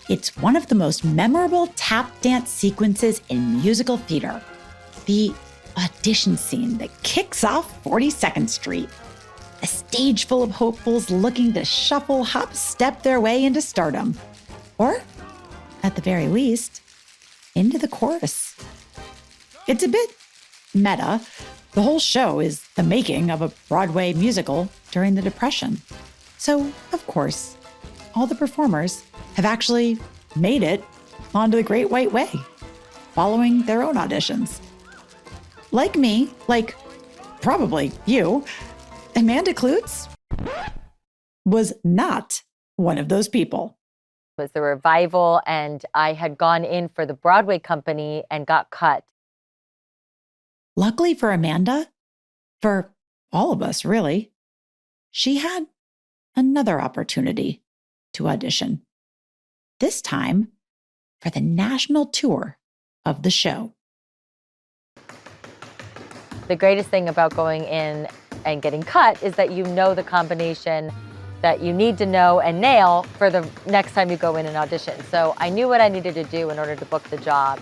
It's one of the most memorable tap dance sequences in musical theater. The audition scene that kicks off 42nd Street. A stage full of hopefuls looking to shuffle, hop, step their way into stardom. Or, at the very least, into the chorus. It's a bit meta. The whole show is the making of a Broadway musical during the Depression. So, of course, all the performers have actually made it onto the Great White Way, following their own auditions. Like me, like probably you, Amanda Kloots was not one of those people. It was the revival, and I had gone in for the Broadway company and got cut. Luckily for Amanda, for all of us really, she had another opportunity to audition. This time for the national tour of the show. The greatest thing about going in and getting cut is that you know the combination that you need to know and nail for the next time you go in and audition. So I knew what I needed to do in order to book the job.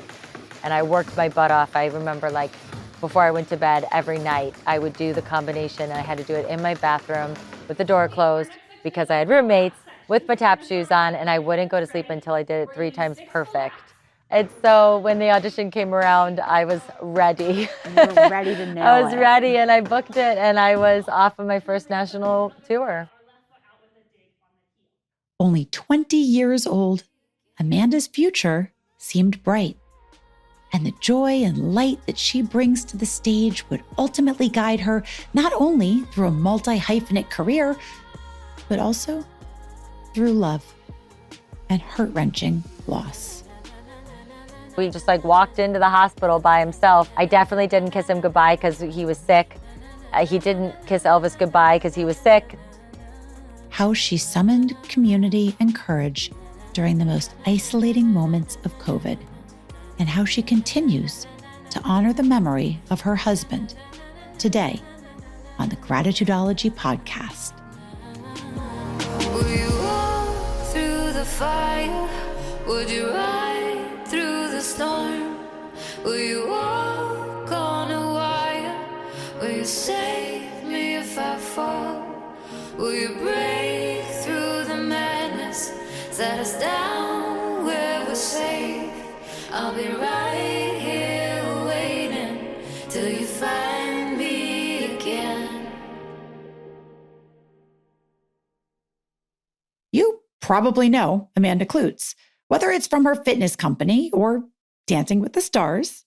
And I worked my butt off. I remember, like, before I went to bed every night, I would do the combination. I had to do it in my bathroom with the door closed because I had roommates with my tap shoes on, and I wouldn't go to sleep until I did it 3 times perfect. And so when the audition came around, I was ready. You were ready to nail I was it. ready, and I booked it, and I was off of my first national tour. Only 20 years old, Amanda's future seemed bright. And the joy and light that she brings to the stage would ultimately guide her not only through a multi-hyphenate career, but also through love and heart-wrenching loss. We just walked into the hospital by himself. I definitely didn't kiss him goodbye because he was sick. He didn't kiss Elvis goodbye because he was sick. How she summoned community and courage during the most isolating moments of COVID, and how she continues to honor the memory of her husband today on the Gratitudology podcast. Will you walk through the fire? Would you ride through the storm? Will you walk on a wire? Will you save me if I fall? Will you break through the madness? Set us down where we're safe. I'll be right here waiting till you find me again. You probably know Amanda Kloots, whether it's from her fitness company or Dancing with the Stars,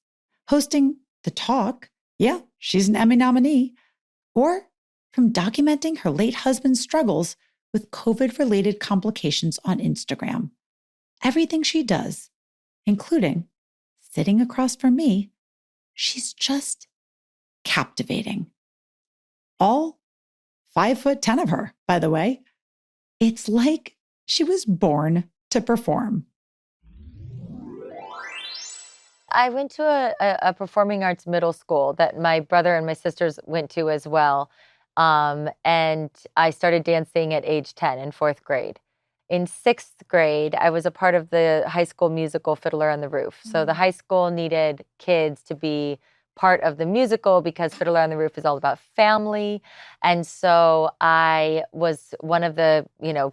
hosting The Talk, yeah, she's an Emmy nominee, or from documenting her late husband's struggles with COVID-related complications on Instagram. Everything she does, including sitting across from me, she's just captivating. All 5'10" of her, by the way. It's like she was born to perform. I went to a performing arts middle school that my brother and my sisters went to as well. And I started dancing at age 10 in 4th grade. In 6th grade, I was a part of the high school musical Fiddler on the Roof. So the high school needed kids to be part of the musical because Fiddler on the Roof is all about family. And so I was one of the,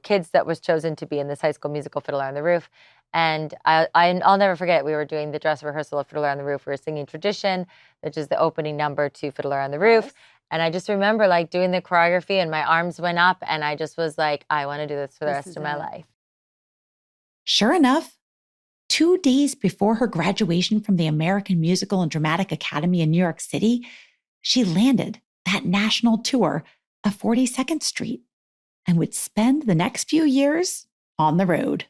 kids that was chosen to be in this high school musical Fiddler on the Roof. And I'll never forget, we were doing the dress rehearsal of Fiddler on the Roof. We were singing Tradition, which is the opening number to Fiddler on the Roof. And I just remember doing the choreography and my arms went up and I just was like, I want to do this for the rest of my life. Sure enough, 2 days before her graduation from the American Musical and Dramatic Academy in New York City, she landed that national tour of 42nd Street and would spend the next few years on the road.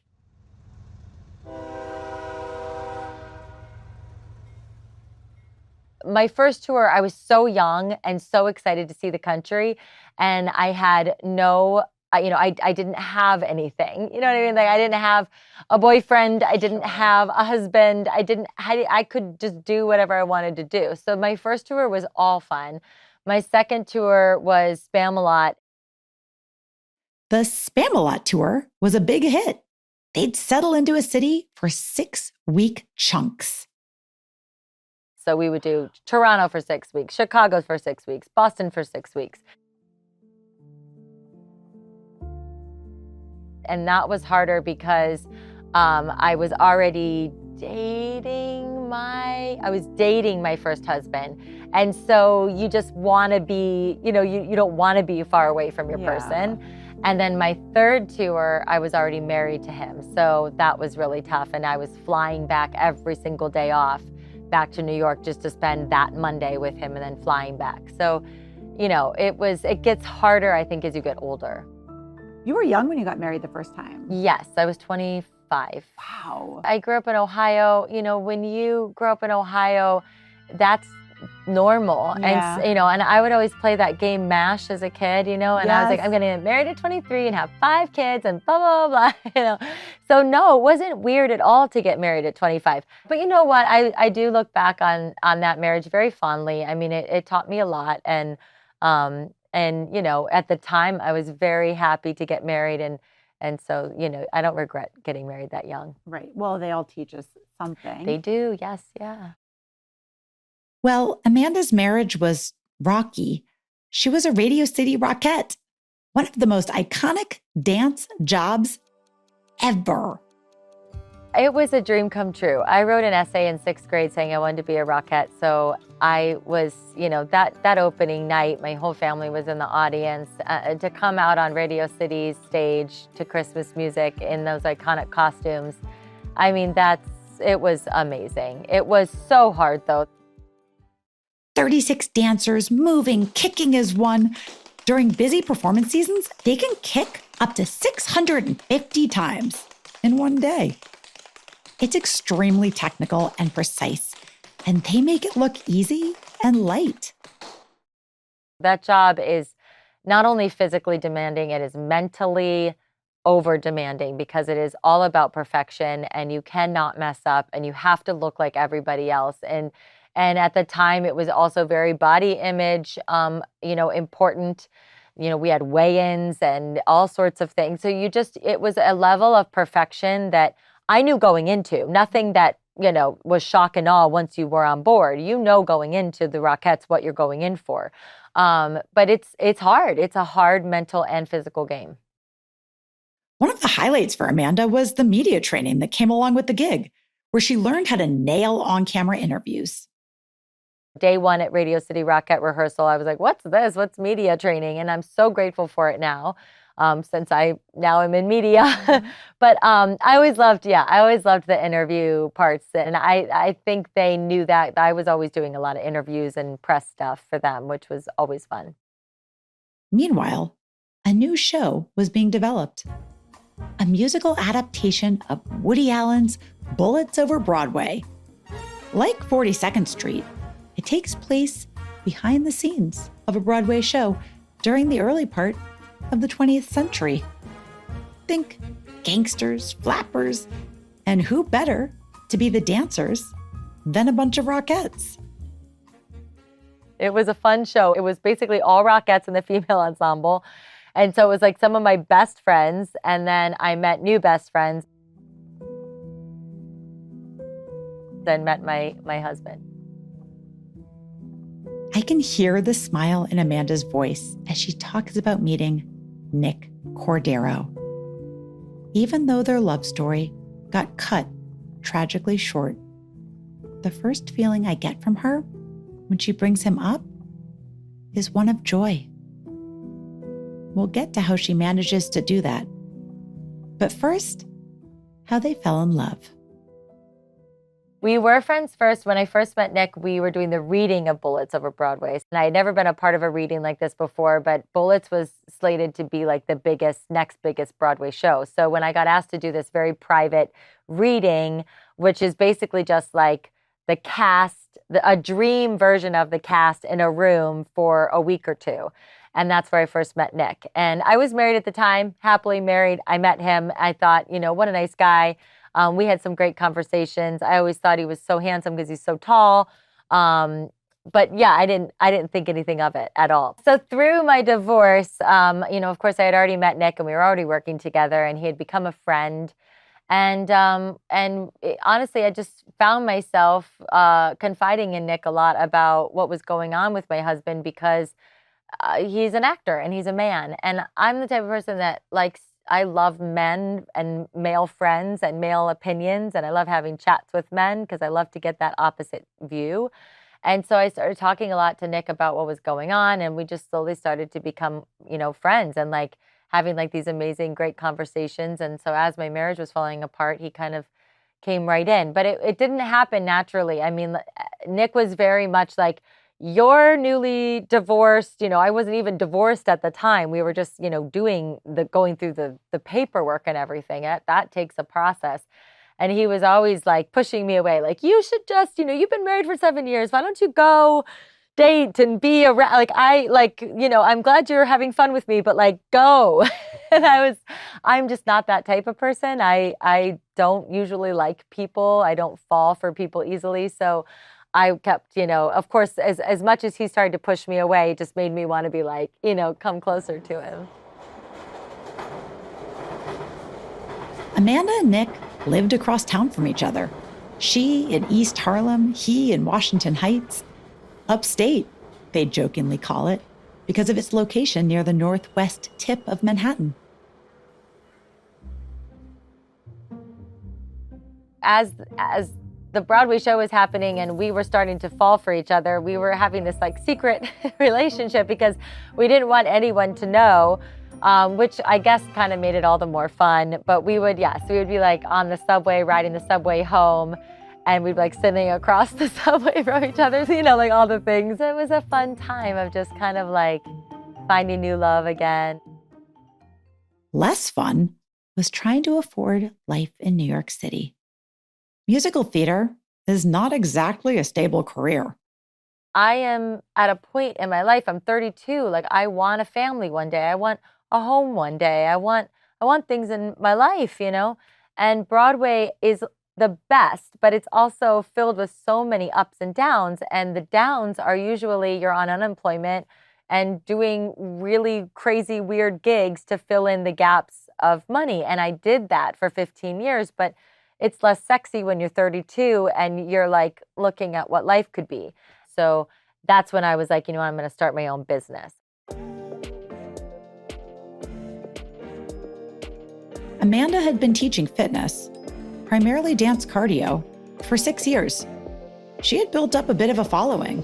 My first tour, I was so young and so excited to see the country. And I had I didn't have anything. You know what I mean? I didn't have a boyfriend. I didn't have a husband. I could just do whatever I wanted to do. So my first tour was all fun. My second tour was Spam-A-Lot. The Spam-A-Lot tour was a big hit. they'd settle into a city for 6-week chunks. So we would do Toronto for 6 weeks, Chicago for 6 weeks, Boston for 6 weeks. And that was harder because I was already dating my first husband. And so you just want to be, you don't want to be far away from your person. And then my third tour, I was already married to him. So that was really tough. And I was flying back every single day off back to New York just to spend that Monday with him and then flying back. So, it gets harder, I think, as you get older. You were young when you got married the first time. Yes, I was 25. Wow. I grew up in Ohio. When you grow up in Ohio, that's normal. Yeah. And, and I would always play that game MASH as a kid, and I was like, Yes. I'm going to get married at 23 and have 5 kids and blah, blah, blah, So no, it wasn't weird at all to get married at 25. But you know what? I do look back on that marriage very fondly. I mean, it taught me a lot. And at the time I was very happy to get married. And so, I don't regret getting married that young. Right. Well, they all teach us something. They do. Yes. Yeah. Well, Amanda's marriage was rocky. She was a Radio City Rockette, one of the most iconic dance jobs ever. It was a dream come true. I wrote an essay in 6th grade saying I wanted to be a Rockette. So I was, that opening night, my whole family was in the audience. To come out on Radio City's stage to Christmas music in those iconic costumes, I mean, it was amazing. It was so hard, though. 36 dancers moving, kicking as one. During busy performance seasons, they can kick up to 650 times in one day. It's extremely technical and precise, and they make it look easy and light. That job is not only physically demanding, it is mentally over demanding because it is all about perfection and you cannot mess up and you have to look like everybody else. And at the time, it was also very body image, important. We had weigh-ins and all sorts of things. So it was a level of perfection that I knew going into. Nothing that, was shock and awe once you were on board. Going into the Rockettes what you're going in for. But it's hard. It's a hard mental and physical game. One of the highlights for Amanda was the media training that came along with the gig, where she learned how to nail on-camera interviews. Day one at Radio City Rockette rehearsal, I was like, what's this? What's media training? And I'm so grateful for it now, since I now am in media. But I always loved the interview parts. And I think they knew that I was always doing a lot of interviews and press stuff for them, which was always fun. Meanwhile, a new show was being developed. A musical adaptation of Woody Allen's Bullets Over Broadway. Like 42nd Street, it takes place behind the scenes of a Broadway show during the early part of the 20th century. Think gangsters, flappers, and who better to be the dancers than a bunch of Rockettes? It was a fun show. It was basically all Rockettes in the female ensemble. And so it was like some of my best friends, and then I met new best friends. Then met my husband. I can hear the smile in Amanda's voice as she talks about meeting Nick Cordero. Even though their love story got cut tragically short, the first feeling I get from her when she brings him up is one of joy. We'll get to how she manages to do that. But first, how they fell in love. We were friends first. When I first met Nick, we were doing the reading of Bullets Over Broadway. And I had never been a part of a reading like this before, but Bullets was slated to be like the next biggest Broadway show. So when I got asked to do this very private reading, which is basically just like the cast, a dream version of the cast in a room for a week or two. And that's where I first met Nick. And I was married at the time, happily married. I met him. I thought, what a nice guy. We had some great conversations. I always thought he was so handsome because he's so tall. But yeah, I didn't think anything of it at all. So through my divorce, of course I had already met Nick and we were already working together and he had become a friend. Honestly, I just found myself confiding in Nick a lot about what was going on with my husband because he's an actor and he's a man. And I'm the type of person that I love men and male friends and male opinions. And I love having chats with men because I love to get that opposite view. And so I started talking a lot to Nick about what was going on. And we just slowly started to become, friends and having these amazing, great conversations. And so as my marriage was falling apart, he kind of came right in. But it didn't happen naturally. I mean, Nick was very much like, you're newly divorced. I wasn't even divorced at the time. We were just, going through the paperwork and everything. That takes a process. And he was always pushing me away. You should just, you've been married for 7 years. Why don't you go date and be around? I'm glad you're having fun with me, but go. And I'm just not that type of person. I don't usually like people. I don't fall for people easily. So I kept, of course, as much as he started to push me away, it just made me want to be come closer to him. Amanda and Nick lived across town from each other. She in East Harlem, he in Washington Heights. Upstate, they'd jokingly call it, because of its location near the northwest tip of Manhattan. As the Broadway show was happening and we were starting to fall for each other, we were having this secret relationship because we didn't want anyone to know, which I guess kind of made it all the more fun. But we would be on the subway, riding the subway home, and we'd be sitting across the subway from each other, all the things. It was a fun time of just kind of finding new love again. Less fun was trying to afford life in New York City. Musical theater is not exactly a stable career. I am at a point in my life, I'm 32, I want a family one day. I want a home one day. I want things in my life, and Broadway is the best, but it's also filled with so many ups and downs. And the downs are usually you're on unemployment and doing really crazy, weird gigs to fill in the gaps of money. And I did that for 15 years, but it's less sexy when you're 32 and you're looking at what life could be. So that's when I was I'm going to start my own business. Amanda had been teaching fitness, primarily dance cardio, for 6 years. She had built up a bit of a following.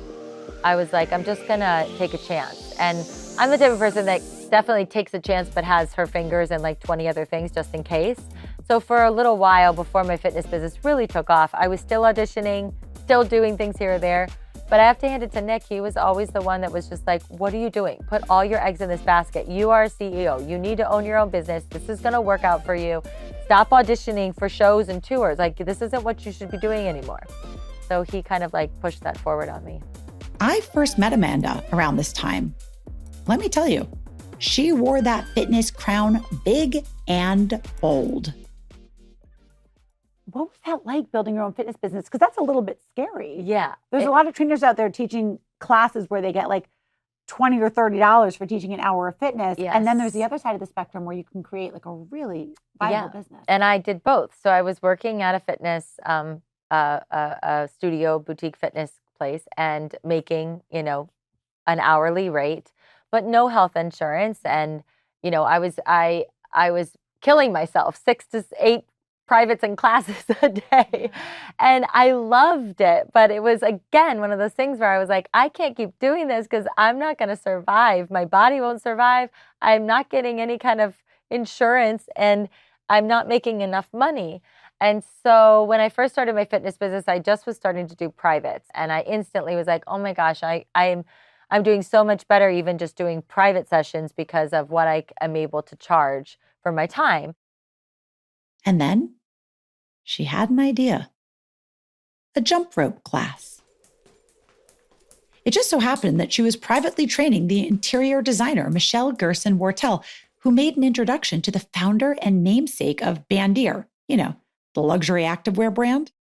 I was I'm just going to take a chance. And I'm the type of person that definitely takes a chance but has her fingers in 20 other things just in case. So for a little while before my fitness business really took off, I was still auditioning, still doing things here or there. But I have to hand it to Nick. He was always the one that was just what are you doing? Put all your eggs in this basket. You are a CEO. You need to own your own business. This is going to work out for you. Stop auditioning for shows and tours. This isn't what you should be doing anymore. So he kind of pushed that forward on me. I first met Amanda around this time. Let me tell you, she wore that fitness crown big and bold. What was that like, building your own fitness business? Because that's a little bit scary. Yeah. There's a lot of trainers out there teaching classes where they get $20 or $30 for teaching an hour of fitness. Yes. And then there's the other side of the spectrum where you can create a really viable business. And I did both. So I was working at a fitness, a studio boutique fitness place and making, an hourly rate, but no health insurance. And, I was killing myself 6 to 8 privates and classes a day. And I loved it. But it was, again, one of those things where I was I can't keep doing this because I'm not going to survive. My body won't survive. I'm not getting any kind of insurance and I'm not making enough money. And so when I first started my fitness business, I just was starting to do privates. And I instantly was oh my gosh, I'm doing so much better even just doing private sessions because of what I am able to charge for my time. And then she had an idea. A jump rope class. It just so happened that she was privately training the interior designer, Michelle Gerson Wortel, who made an introduction to the founder and namesake of Bandier, the luxury activewear brand.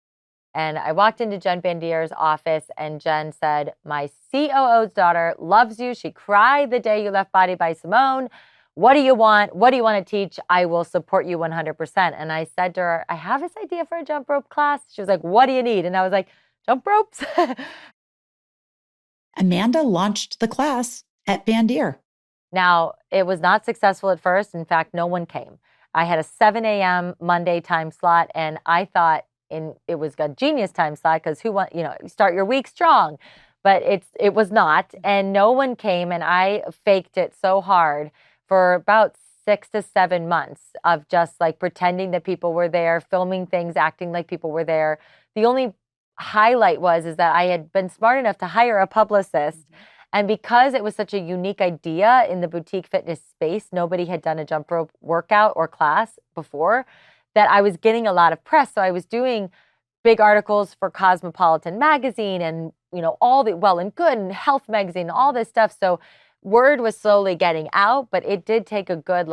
And I walked into Jen Bandier's office and Jen said, my COO's daughter loves you. She cried the day you left Body by Simone. what do you want? What do you want to teach? I will support you 100%. And I said to her, I have this idea for a jump rope class. She was like, what do you need? And I was like, jump ropes. Amanda launched the class at Van Deer. Now, it was not successful at first. In fact, no one came. I had a 7 a.m. Monday time slot, and I thought it was a genius time slot because start your week strong. But it was not, and no one came, and I faked it so hard for about 6 to 7 months of just like pretending that people were there, filming things, acting like people were there. The only highlight is that I had been smart enough to hire a publicist. And because it was such a unique idea in the boutique fitness space, nobody had done a jump rope workout or class before, that I was getting a lot of press. So I was doing big articles for Cosmopolitan magazine and, all the Well and Good and Health magazine, all this stuff. So word was slowly getting out, but it did take a good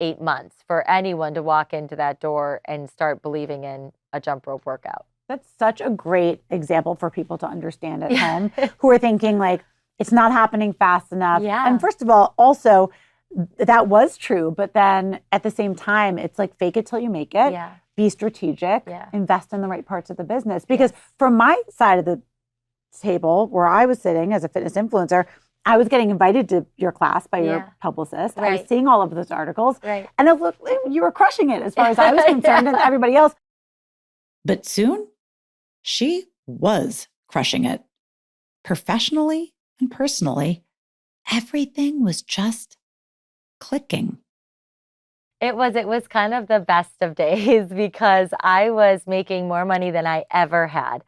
8 months for anyone to walk into that door and start believing in a jump rope workout. That's such a great example for people to understand at home who are thinking it's not happening fast enough. Yeah. And first of all, also, that was true. But then at the same time, it's fake it till you make it. Yeah. Be strategic. Yeah. Invest in the right parts of the business. Because from my side of the table where I was sitting as a fitness influencer, I was getting invited to your class by your publicist. Right. I was seeing all of those articles. Right. And it looked like you were crushing it as far as I was concerned and everybody else. But soon, she was crushing it. Professionally and personally, everything was just clicking. It was kind of the best of days because I was making more money than I ever had.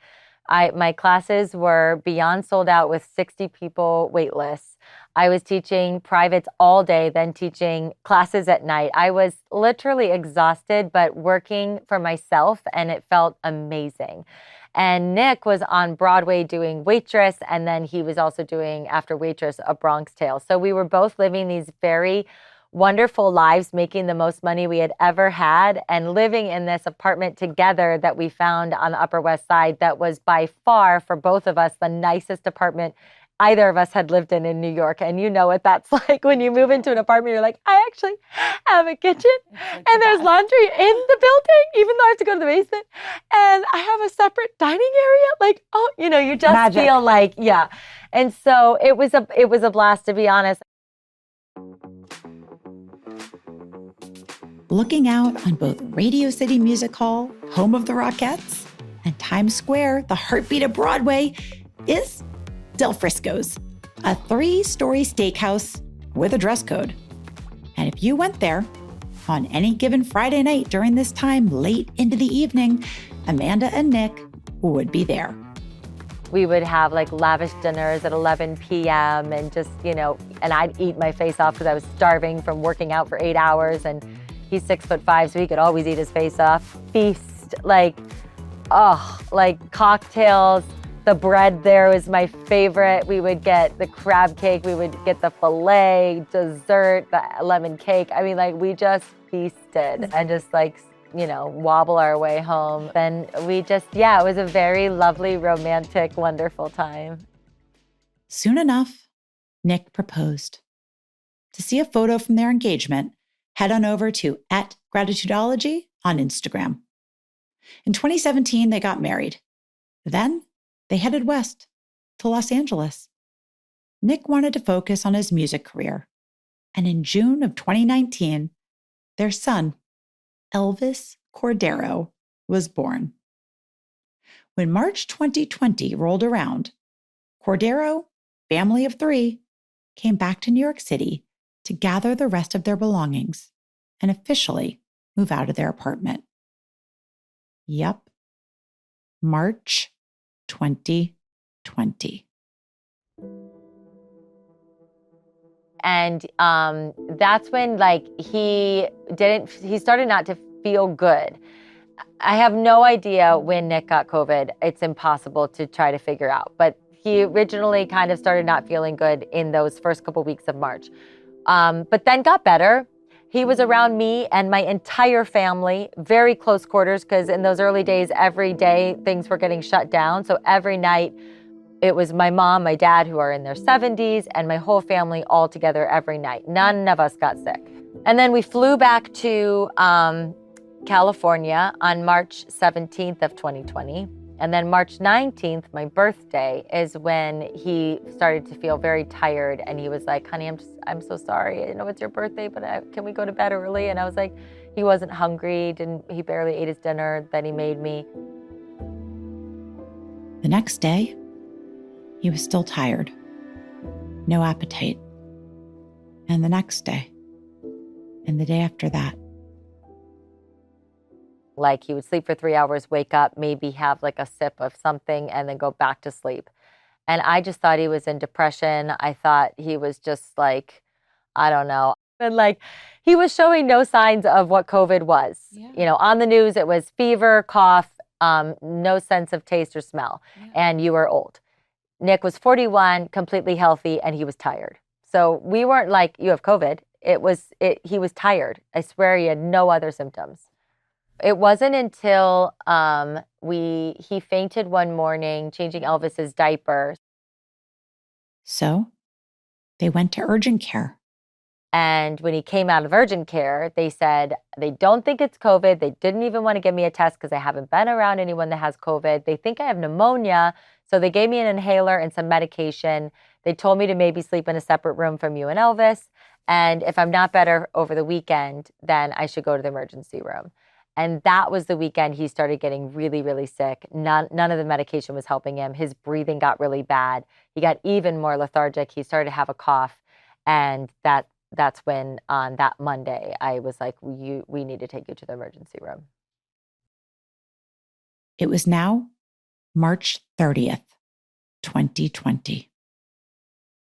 My classes were beyond sold out with 60 people wait lists. I was teaching privates all day, then teaching classes at night. I was literally exhausted, but working for myself, and it felt amazing. And Nick was on Broadway doing Waitress, and then he was also doing, after Waitress, A Bronx Tale. So we were both living these very wonderful lives, making the most money we had ever had, and living in this apartment together that we found on the Upper West Side that was by far, for both of us, the nicest apartment either of us had lived in New York. And you know what that's like when you move into an apartment, you're like, I actually have a kitchen and there's laundry in the building, even though I have to go to the basement. And I have a separate dining area. You just Magic. feel like, yeah. And so it was a blast, to be honest. Looking out on both Radio City Music Hall, home of the Rockettes, and Times Square, the heartbeat of Broadway, is Del Frisco's, a 3-story steakhouse with a dress code. And if you went there on any given Friday night during this time, late into the evening, Amanda and Nick would be there. We would have lavish dinners at 11 p.m. and just, and I'd eat my face off because I was starving from working out for 8 hours. And he's 6'5", so he could always eat his face off. Feast, cocktails. The bread there was my favorite. We would get the crab cake. We would get the filet, dessert, the lemon cake. I mean, we just feasted and just wobble our way home. Then we just, it was a very lovely, romantic, wonderful time. Soon enough, Nick proposed. To see a photo from their engagement, head on over to @Gratitudeology on Instagram. In 2017, they got married. Then they headed west to Los Angeles. Nick wanted to focus on his music career. And in June of 2019, their son, Elvis Cordero, was born. When March 2020 rolled around, Cordero, family of 3, came back to New York City to gather the rest of their belongings and officially move out of their apartment. Yup, March 2020. And that's when he started not to feel good. I have no idea when Nick got COVID. It's impossible to try to figure out. But he originally kind of started not feeling good in those first couple weeks of March. But then got better. He was around me and my entire family, very close quarters, because in those early days, every day things were getting shut down. So every night It was my mom, my dad, who are in their 70s, and my whole family all together every night. None of us got sick. And then we flew back to California on March 17th of 2020. And then March 19th, my birthday, is when he started to feel very tired. And he was like, honey, I'm so sorry. I know it's your birthday, but can we go to bed early? And I was like, he wasn't hungry. He barely ate his dinner that he made me. The next day, he was still tired, no appetite. And the next day, and the day after that. Like he would sleep for 3 hours, wake up, maybe have like a sip of something, and then go back to sleep. And I just thought he was in depression. I thought he was just like, I don't know. And like he was showing no signs of what COVID was. Yeah. You know, on the news, it was fever, cough, no sense of taste or smell, and you were old. Nick was 41, completely healthy, and he was tired. So we weren't like, you have COVID. He was tired. I swear he had no other symptoms. It wasn't until he fainted one morning changing Elvis's diaper. So they went to urgent care. And when he came out of urgent care, they said they don't think it's COVID. They didn't even want to give me a test because I haven't been around anyone that has COVID. They think I have pneumonia. So they gave me an inhaler and some medication. They told me to maybe sleep in a separate room from you and Elvis. And if I'm not better over the weekend, then I should go to the emergency room. And that was the weekend he started getting really, really sick. None of the medication was helping him. His breathing got really bad. He got even more lethargic. He started to have a cough. And that's when on that Monday, I was like, we need to take you to the emergency room. It was now March 30th, 2020.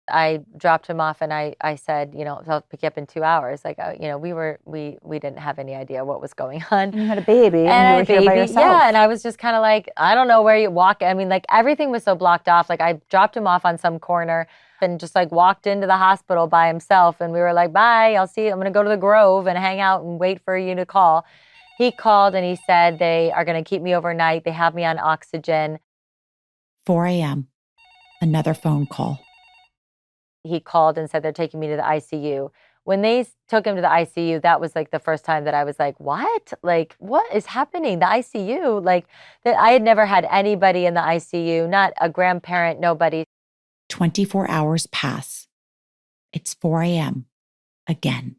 I dropped him off and I said, I'll pick you up in 2 hours. Like, we didn't have any idea what was going on. And you had a baby and you were here by yourself. Yeah. And I was just kind of like, I don't know where you walk. I mean, like everything was so blocked off. Like I dropped him off on some corner and just like walked into the hospital by himself. And we were like, bye, I'll see you. I'm going to go to the Grove and hang out and wait for you to call. He called and he said, they are going to keep me overnight. They have me on oxygen. 4 a.m., another phone call. He called and said they're taking me to the ICU. When they took him to the ICU, that was like the first time that I was like, what? Like, what is happening? The ICU? Like, that I had never had anybody in the ICU, not a grandparent, nobody. 24 hours pass. It's 4 a.m. again.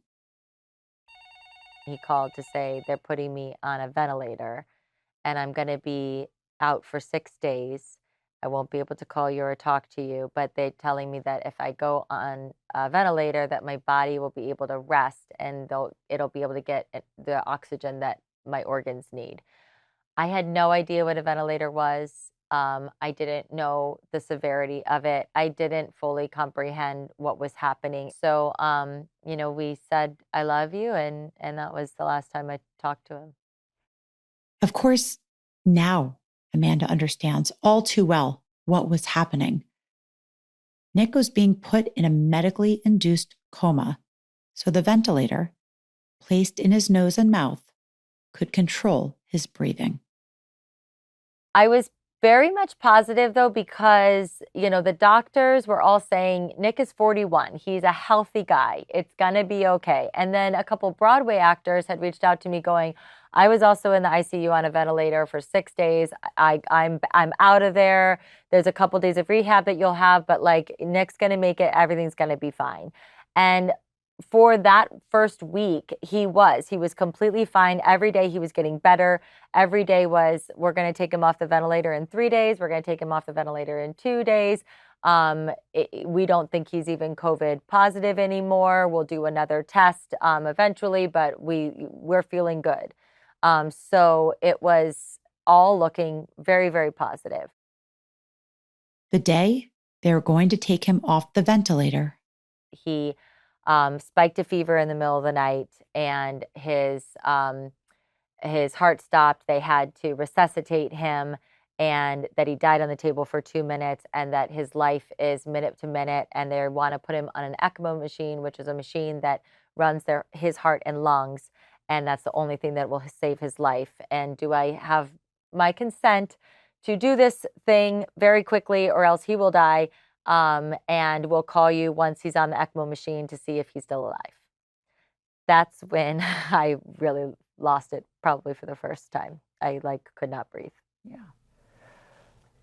He called to say they're putting me on a ventilator and I'm going to be out for 6 days. I won't be able to call you or talk to you, but they're telling me that if I go on a ventilator, that my body will be able to rest and it'll be able to get the oxygen that my organs need. I had no idea what a ventilator was. I didn't know the severity of it. I didn't fully comprehend what was happening. So, we said, I love you. And that was the last time I talked to him. Of course, now Amanda understands all too well what was happening. Nick was being put in a medically induced coma, so the ventilator, placed in his nose and mouth, could control his breathing. I was very much positive, though, because, the doctors were all saying, Nick is 41. He's a healthy guy. It's going to be okay. And then a couple Broadway actors had reached out to me going, I was also in the ICU on a ventilator for 6 days. I'm out of there. There's a couple days of rehab that you'll have, but like Nick's going to make it. Everything's going to be fine. And for that first week, he was completely fine. Every day he was getting better. Every day was, we're going to take him off the ventilator in 3 days. We're going to take him off the ventilator in 2 days. We don't think he's even COVID positive anymore. We'll do another test eventually, but we're feeling good. So it was all looking very, very positive. The day they were going to take him off the ventilator, he spiked a fever in the middle of the night, and his heart stopped. They had to resuscitate him, and that he died on the table for 2 minutes, and that his life is minute to minute, and they want to put him on an ECMO machine, which is a machine that runs his heart and lungs, and that's the only thing that will save his life. And do I have my consent to do this thing very quickly or else he will die. And we'll call you once he's on the ECMO machine to see if he's still alive. That's when I really lost it, probably for the first time. I could not breathe. Yeah.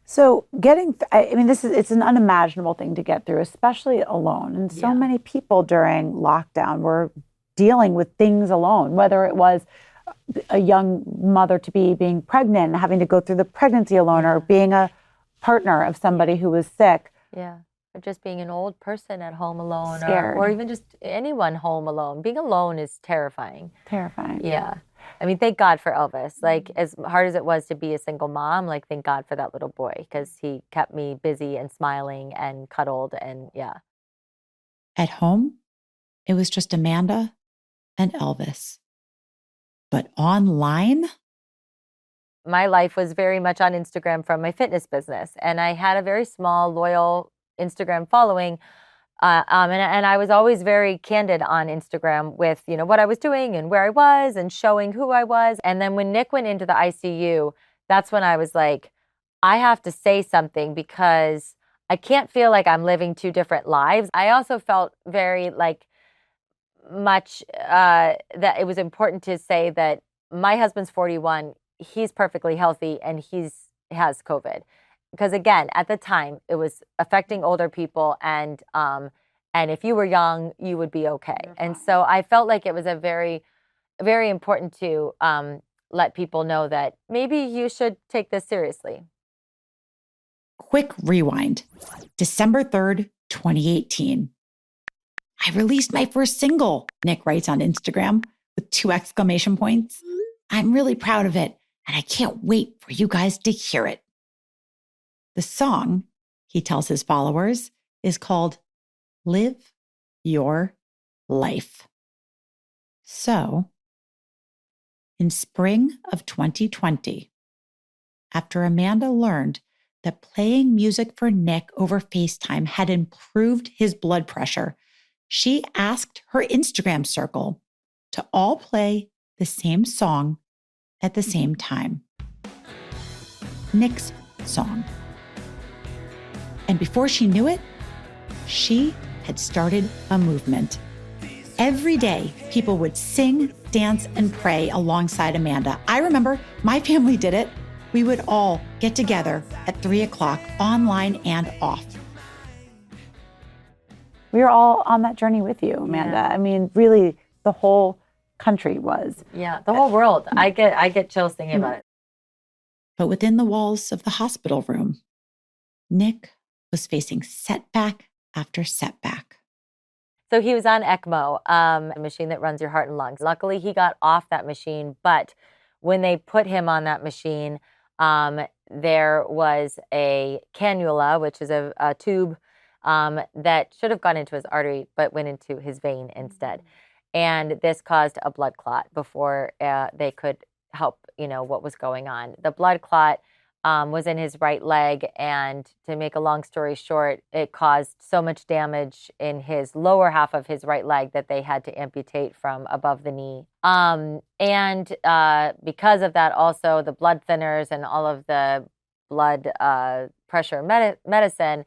So it's an unimaginable thing to get through, especially alone. And so many people during lockdown were dealing with things alone, whether it was a young mother-to-be being pregnant and having to go through the pregnancy alone, or being a partner of somebody who was sick. Yeah. Or just being an old person at home alone, scared. Or even just anyone home alone. Being alone is terrifying. Terrifying. Yeah. I mean, thank God for Elvis. As hard as it was to be a single mom, thank God for that little boy, because he kept me busy and smiling and cuddled and At home, it was just Amanda and Elvis. But online? My life was very much on Instagram from my fitness business. And I had a very small, loyal Instagram following. And I was always very candid on Instagram with, what I was doing and where I was and showing who I was. And then when Nick went into the ICU, that's when I was like, I have to say something, because I can't feel like I'm living two different lives. I also felt very much that it was important to say that my husband's 41, he's perfectly healthy, and has COVID. Because again, at the time, it was affecting older people, and if you were young, you would be okay. And so I felt like it was a very, very important to let people know that maybe you should take this seriously. Quick rewind. December 3rd, 2018. I released my first single, Nick writes on Instagram with 2 exclamation points. I'm really proud of it, and I can't wait for you guys to hear it. The song, he tells his followers, is called Live Your Life. So, in spring of 2020, after Amanda learned that playing music for Nick over FaceTime had improved his blood pressure, she asked her Instagram circle to all play the same song at the same time. Nick's song. And before she knew it, she had started a movement. Every day, people would sing, dance, and pray alongside Amanda. I remember my family did it. We would all get together at 3:00 online and off. We were all on that journey with you, Amanda. Yeah. I mean, really, the whole country was. Yeah, the whole world. I get chills thinking about it. But within the walls of the hospital room, Nick was facing setback after setback. So he was on ECMO, a machine that runs your heart and lungs. Luckily, he got off that machine, but when they put him on that machine, there was a cannula, which is a tube that should have gone into his artery, but went into his vein instead. And this caused a blood clot before they could help, what was going on. The blood clot was in his right leg, and to make a long story short, it caused so much damage in his lower half of his right leg that they had to amputate from above the knee. And because of that, also the blood thinners and all of the blood pressure medicine,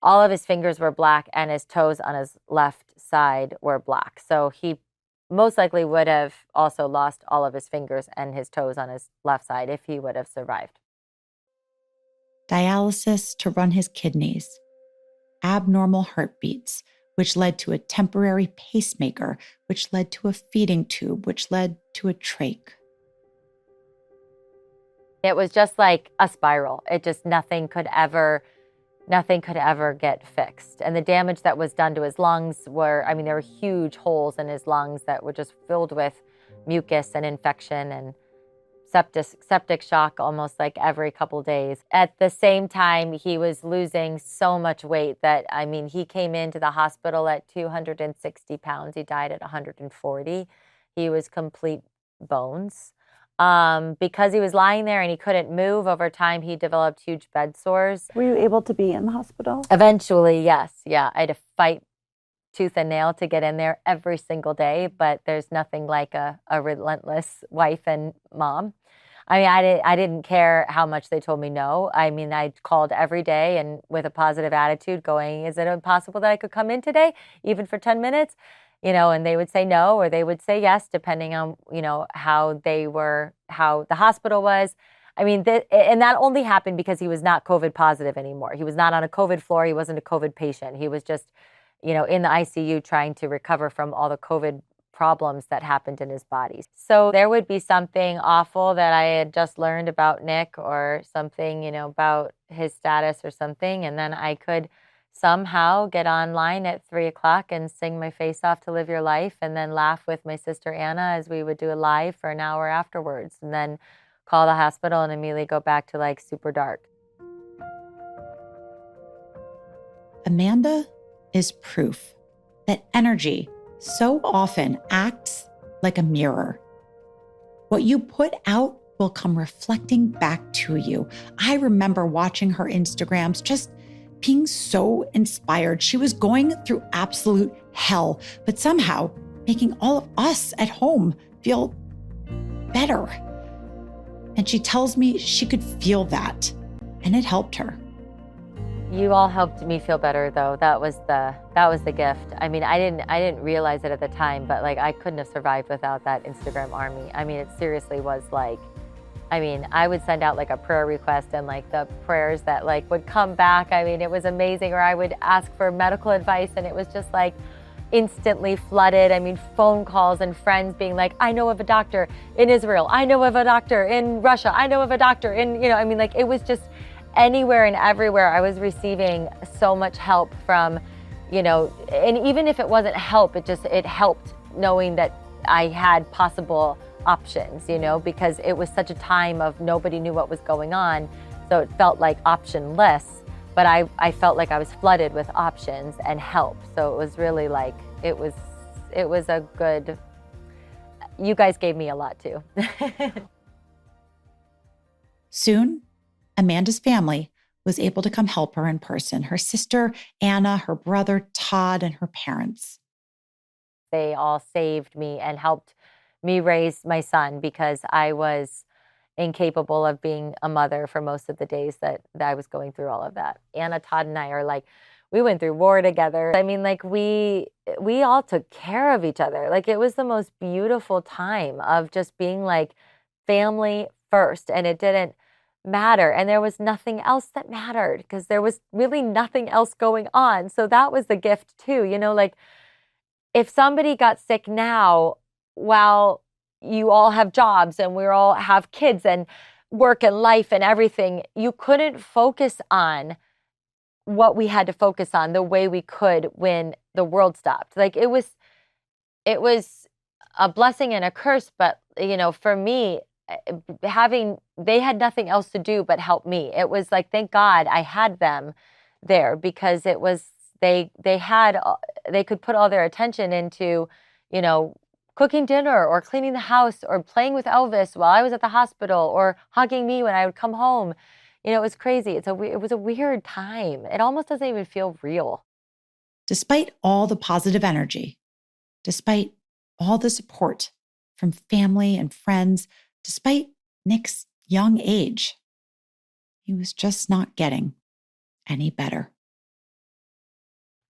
all of his fingers were black and his toes on his left side were black. So he most likely would have also lost all of his fingers and his toes on his left side if he would have survived. Dialysis to run his kidneys, abnormal heartbeats, which led to a temporary pacemaker, which led to a feeding tube, which led to a trach. It was just like a spiral. It just nothing could ever get fixed. And the damage that was done to his lungs there were huge holes in his lungs that were just filled with mucus and infection and septic shock almost like every couple days. At the same time, he was losing so much weight that, he came into the hospital at 260 pounds. He died at 140. He was complete bones. Because he was lying there and he couldn't move, over time he developed huge bed sores. Were you able to be in the hospital? Eventually, yes. Yeah, I had to fight tooth and nail to get in there every single day, but there's nothing like a relentless wife and mom. I mean, I didn't care how much they told me no. I mean, I called every day and with a positive attitude going, is it impossible that I could come in today, even for 10 minutes? And they would say no, or they would say yes, depending on, how the hospital was. I mean, and that only happened because he was not COVID positive anymore. He was not on a COVID floor. He wasn't a COVID patient. He was just, in the ICU trying to recover from all the COVID problems that happened in his body. So there would be something awful that I had just learned about Nick, or something, about his status or something. And then I could somehow get online at 3:00 and sing my face off to Live Your Life, and then laugh with my sister Anna as we would do a live for an hour afterwards, and then call the hospital and immediately go back to like super dark. Amanda is proof that energy so often acts like a mirror. What you put out will come reflecting back to you. I remember watching her Instagrams, just being so inspired. She was going through absolute hell, but somehow making all of us at home feel better. And she tells me she could feel that, and it helped her. You all helped me feel better, though. That was the gift. I mean, I didn't realize it at the time, but like I couldn't have survived without that Instagram army. I mean, it seriously was like, I would send out like a prayer request, and like the prayers that like would come back. I mean, it was amazing. Or I would ask for medical advice, and it was just like instantly flooded. I mean, phone calls and friends being like, I know of a doctor in Israel. I know of a doctor in Russia. I know of a doctor in, like it was just anywhere and everywhere. I was receiving so much help from, and even if it wasn't help, it helped knowing that I had possible options, because it was such a time of nobody knew what was going on. So it felt like optionless, but I felt like I was flooded with options and help. So it was really like, it was a good, you guys gave me a lot too. Soon, Amanda's family was able to come help her in person. Her sister, Anna, her brother, Todd, and her parents. They all saved me and helped me raise my son, because I was incapable of being a mother for most of the days that I was going through all of that. Anna, Todd, and I are like, we went through war together. I mean, like we all took care of each other. Like it was the most beautiful time of just being like family first, and it didn't matter. And there was nothing else that mattered, because there was really nothing else going on. So that was the gift too. Like if somebody got sick now, while you all have jobs and we all have kids and work and life and everything, you couldn't focus on what we had to focus on the way we could when the world stopped. Like it was a blessing and a curse, but for me, they had nothing else to do but help me. It was like, thank God I had them there, because it was, they could put all their attention into, cooking dinner or cleaning the house or playing with Elvis while I was at the hospital, or hugging me when I would come home. It was crazy. It was a weird time. It almost doesn't even feel real. Despite all the positive energy, despite all the support from family and friends, despite Nick's young age, he was just not getting any better.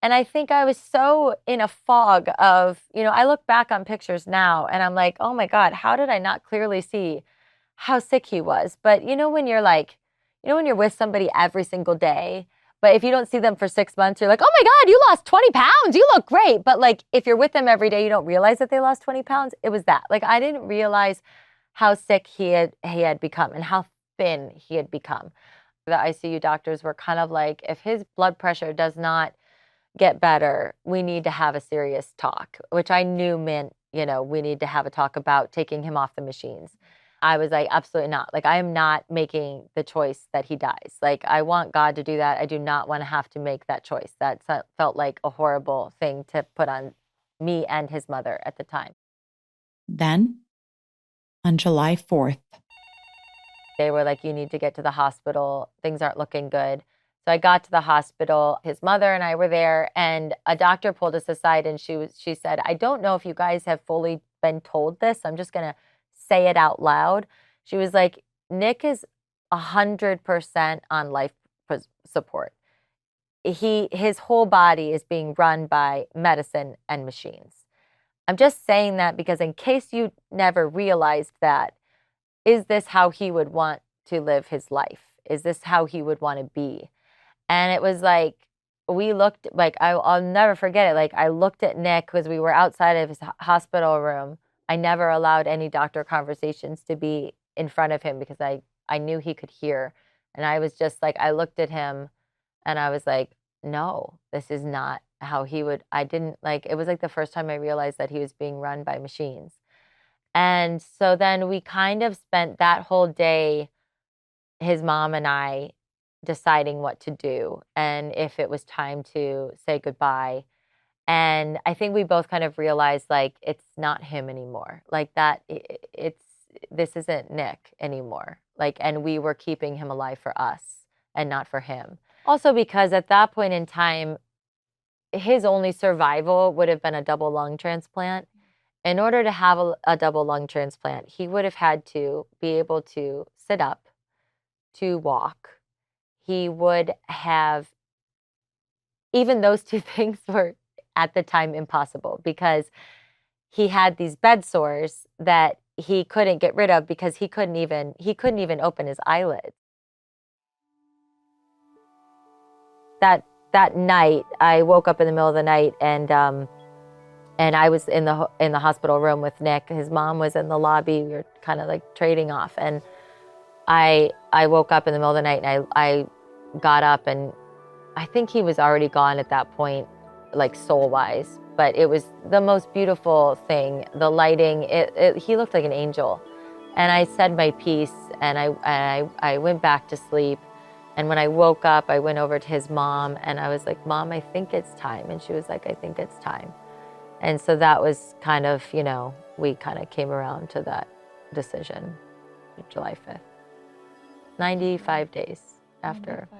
And I think I was so in a fog of, I look back on pictures now and I'm like, oh my God, how did I not clearly see how sick he was? But when you're like, when you're with somebody every single day, but if you don't see them for 6 months, you're like, oh my God, you lost 20 pounds. You look great. But like, if you're with them every day, you don't realize that they lost 20 pounds. It was that. Like, I didn't realize how sick he had become and how thin he had become. The ICU doctors were kind of like, if his blood pressure does not get better, we need to have a serious talk, which I knew meant, we need to have a talk about taking him off the machines. I was like, absolutely not. Like, I am not making the choice that he dies. Like, I want God to do that. I do not want to have to make that choice. That felt like a horrible thing to put on me and his mother at the time. Then, on July 4th, they were like, you need to get to the hospital. Things aren't looking good. So I got to the hospital. His mother and I were there, and a doctor pulled us aside, and she said, I don't know if you guys have fully been told this. I'm just going to say it out loud. She was like, Nick is 100% on life support. His whole body is being run by medicine and machines. I'm just saying that because in case you never realized that, is this how he would want to live his life? Is this how he would want to be? And it was like, we looked, like, I'll never forget it. Like, I looked at Nick because we were outside of his hospital room. I never allowed any doctor conversations to be in front of him because I knew he could hear. And I was just like, I looked at him and I was like, no, this is not how he would. I didn't like, it was like the first time I realized that he was being run by machines. And so then we kind of spent that whole day, his mom and I, deciding what to do and if it was time to say goodbye. And I think we both kind of realized, like, it's not him anymore. Like, that this isn't Nick anymore. Like, and we were keeping him alive for us and not for him. Also because at that point in time, his only survival would have been a double lung transplant. In order to have a double lung transplant, he would have had to be able to sit up, to walk. He would have, even those two things were at the time impossible because he had these bed sores that he couldn't get rid of because he couldn't even open his eyelids. That night, I woke up in the middle of the night and I was in the hospital room with Nick. His mom was in the lobby. We were kind of like trading off, and I woke up in the middle of the night and I got up, and I think he was already gone at that point, like soul-wise. But it was the most beautiful thing. The lighting, he looked like an angel. And I said my piece, and I went back to sleep. And when I woke up, I went over to his mom, and I was like, Mom, I think it's time. And she was like, I think it's time. And so that was kind of, we kind of came around to that decision, July 5th. 95 days after. 95.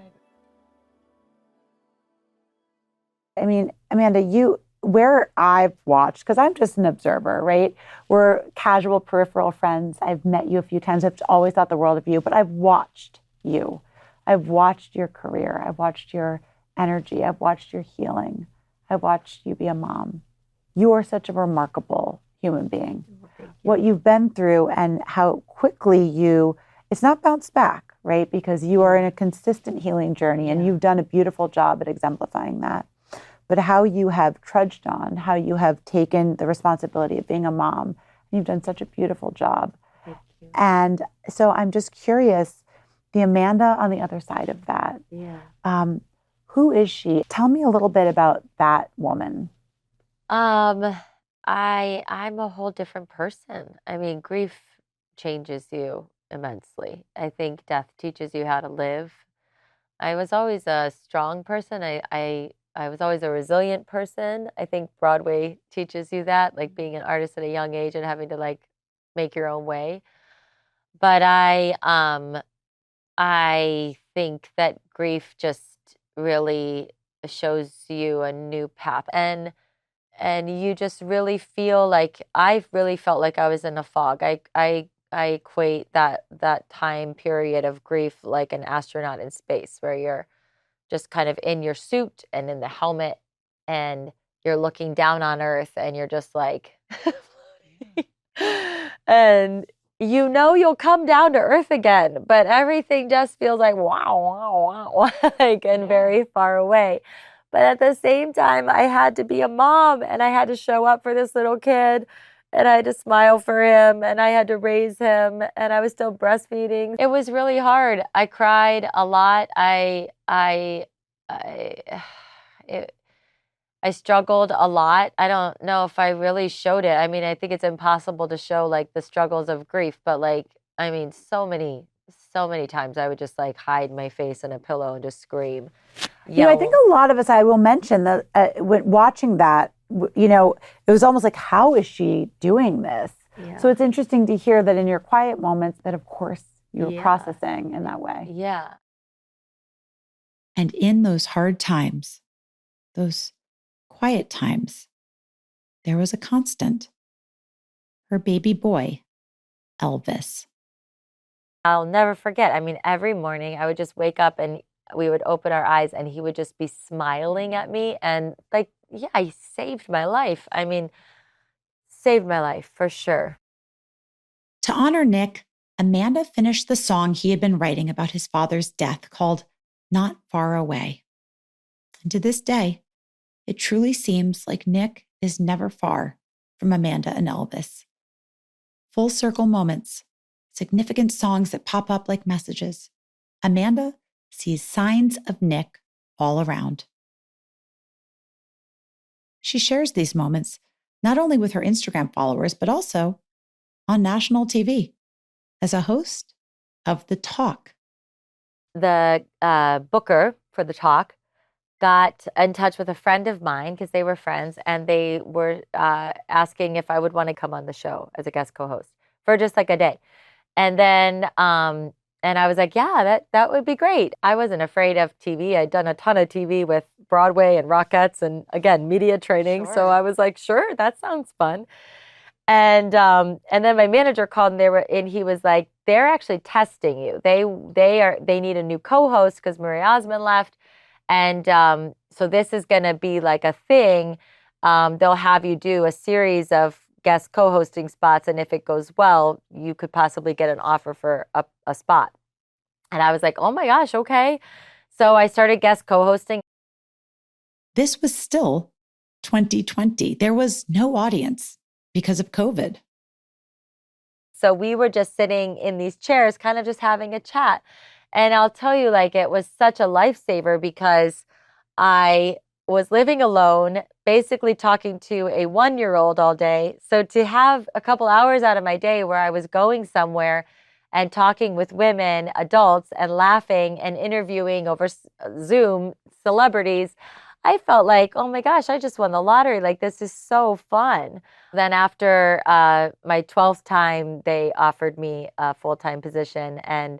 I mean, Amanda, where I've watched, because I'm just an observer, right? We're casual peripheral friends. I've met you a few times. I've always thought the world of you, but I've watched you. I've watched your career. I've watched your energy. I've watched your healing. I've watched you be a mom. You are such a remarkable human being. What you've been through and how quickly it's not bounced back, right? Because you are in a consistent healing journey and you've done a beautiful job at exemplifying that. But how you have trudged on, how you have taken the responsibility of being a mom, you've done such a beautiful job. Thank you. And so I'm just curious, the Amanda on the other side of that. Yeah. Who is she? Tell me a little bit about that woman. I'm a whole different person. I mean, grief changes you immensely. I think death teaches you how to live. I was always a strong person. I was always a resilient person. I think Broadway teaches you that, like being an artist at a young age and having to like make your own way. But I think that grief just really shows you a new path. And you just really feel like, I really felt like I was in a fog. I equate that time period of grief like an astronaut in space, where you're just kind of in your suit and in the helmet, and you're looking down on Earth, and you're just like, and you'll come down to Earth again, but everything just feels like wow, like, and very far away. But at the same time, I had to be a mom, and I had to show up for this little kid, and I had to smile for him, and I had to raise him, and I was still breastfeeding. It was really hard. I cried a lot. I struggled a lot. I don't know if I really showed it. I mean, I think it's impossible to show like the struggles of grief, but like, I mean, so many times I would just like hide my face in a pillow and just scream. I think a lot of us, I will mention that when watching that, it was almost like, how is she doing this? Yeah. So it's interesting to hear that in your quiet moments that, of course, you were processing in that way. Yeah. And in those hard times, those quiet times, there was a constant. Her baby boy, Elvis. I'll never forget. I mean, every morning I would just wake up and we would open our eyes and he would just be smiling at me and like, yeah, he saved my life. I mean, saved my life for sure. To honor Nick, Amanda finished the song he had been writing about his father's death called Not Far Away. And to this day, it truly seems like Nick is never far from Amanda and Elvis. Full circle moments, significant songs that pop up like messages. Amanda sees signs of Nick all around. She shares these moments not only with her Instagram followers, but also on national TV as a host of The Talk. The booker for The Talk got in touch with a friend of mine because they were friends, and they were asking if I would want to come on the show as a guest co-host for just like a day. And then, and I was like, yeah, that would be great. I wasn't afraid of TV. I'd done a ton of TV with Broadway and Rockettes and, again, media training. Sure. So I was like, sure, that sounds fun. And then my manager called and he was like, they're actually testing you. They need a new co-host because Marie Osmond left. And so this is going to be like a thing. They'll have you do a series of guest co-hosting spots. And if it goes well, you could possibly get an offer for a spot. And I was like, oh my gosh, okay. So I started guest co-hosting. This was still 2020. There was no audience because of COVID. So we were just sitting in these chairs, kind of just having a chat. And I'll tell you, like, it was such a lifesaver because I was living alone, basically talking to a 1-year-old all day. So to have a couple hours out of my day where I was going somewhere and talking with women, adults, and laughing and interviewing over Zoom celebrities, I felt like, oh my gosh, I just won the lottery. Like, this is so fun. Then after my 12th time, they offered me a full-time position. And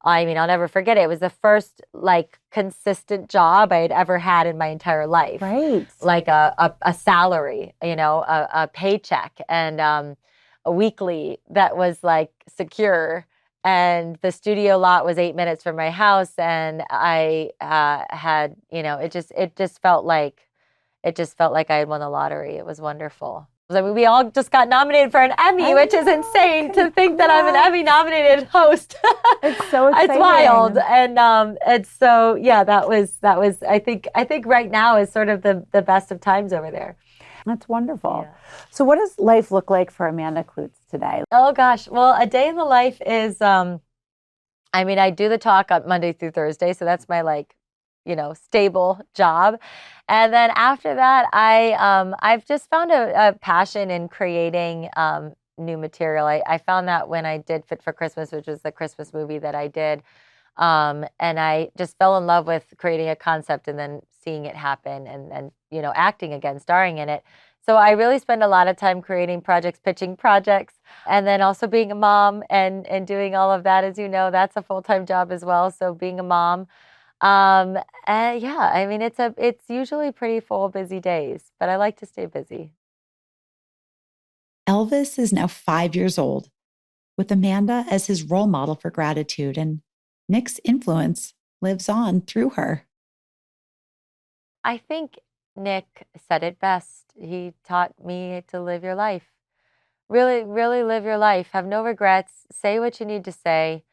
I mean, I'll never forget it. It was the first like consistent job I had ever had in my entire life. Right. Like a salary, a paycheck, and a weekly that was like secure. And the studio lot was 8 minutes from my house. And I had, it just felt like I had won the lottery. It was wonderful. I mean, we all just got nominated for an Emmy, which is insane to think that I'm an Emmy-nominated host. It's so exciting. It's wild, and so yeah, that was. I think right now is sort of the best of times over there. That's wonderful. Yeah. So, what does life look like for Amanda Kloots today? Oh gosh, well, a day in the life is. I mean, I do the talk on Monday through Thursday, so that's my stable job. And then after that, I've just found a passion in creating new material. I found that when I did Fit for Christmas, which was the Christmas movie that I did, and I just fell in love with creating a concept and then seeing it happen and acting again, starring in it. So I really spend a lot of time creating projects, pitching projects, and then also being a mom and doing all of that. As you know, that's a full-time job as well. So being a mom. And yeah, I mean, it's usually pretty full, busy days, but I like to stay busy. Elvis is now 5 years old, with Amanda as his role model for gratitude, and Nick's influence lives on through her. I think Nick said it best. He taught me to live your life. Really, really live your life. Have no regrets. Say what you need to say.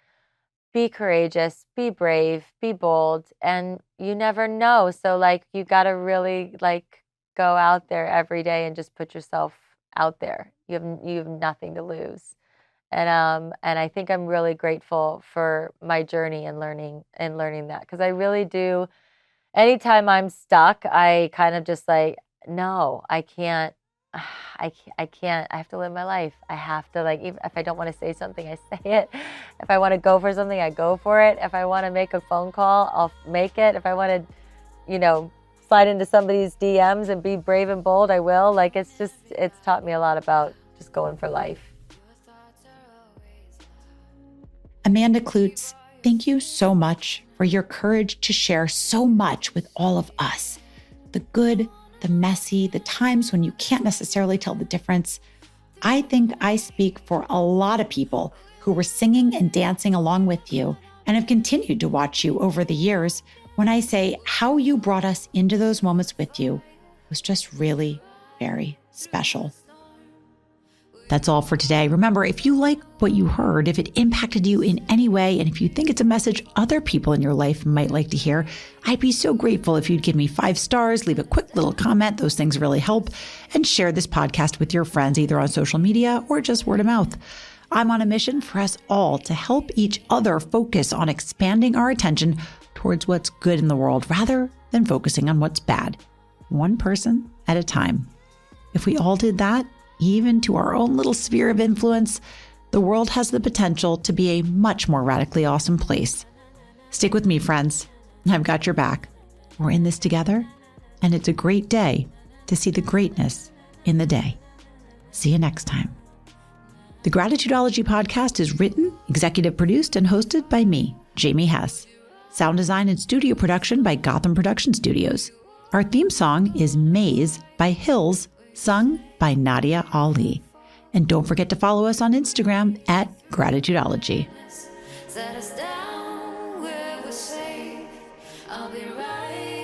Be courageous, be brave, be bold, and you never know. So you got to really go out there every day and just put yourself out there. You have nothing to lose. And I think I'm really grateful for my journey and learning that, because I really do. Anytime I'm stuck, I kind of just no, I can't. I can't. I have to live my life. I have to, even if I don't want to say something, I say it. If I want to go for something, I go for it. If I want to make a phone call, I'll make it. If I want to, slide into somebody's DMs and be brave and bold, I will. It's taught me a lot about just going for life. Amanda Kloots, thank you so much for your courage to share so much with all of us. The good, the messy, the times when you can't necessarily tell the difference. I think I speak for a lot of people who were singing and dancing along with you and have continued to watch you over the years when I say how you brought us into those moments with you was just really very special. That's all for today. Remember, if you like what you heard, if it impacted you in any way, and if you think it's a message other people in your life might like to hear, I'd be so grateful if you'd give me 5 stars, leave a quick little comment. Those things really help, and share this podcast with your friends, either on social media or just word of mouth. I'm on a mission for us all to help each other focus on expanding our attention towards what's good in the world rather than focusing on what's bad, one person at a time. If we all did that, even to our own little sphere of influence, the world has the potential to be a much more radically awesome place. Stick with me, friends. I've got your back. We're in this together, and it's a great day to see the greatness in the day. See you next time. The Gratitudeology podcast is written, executive produced, and hosted by me, Jamie Hess. Sound design and studio production by Gotham Production Studios. Our theme song is Maze by Hills, sung by Nadia Ali. And don't forget to follow us on Instagram at Gratitudeology. Set us down where we're safe. I'll be right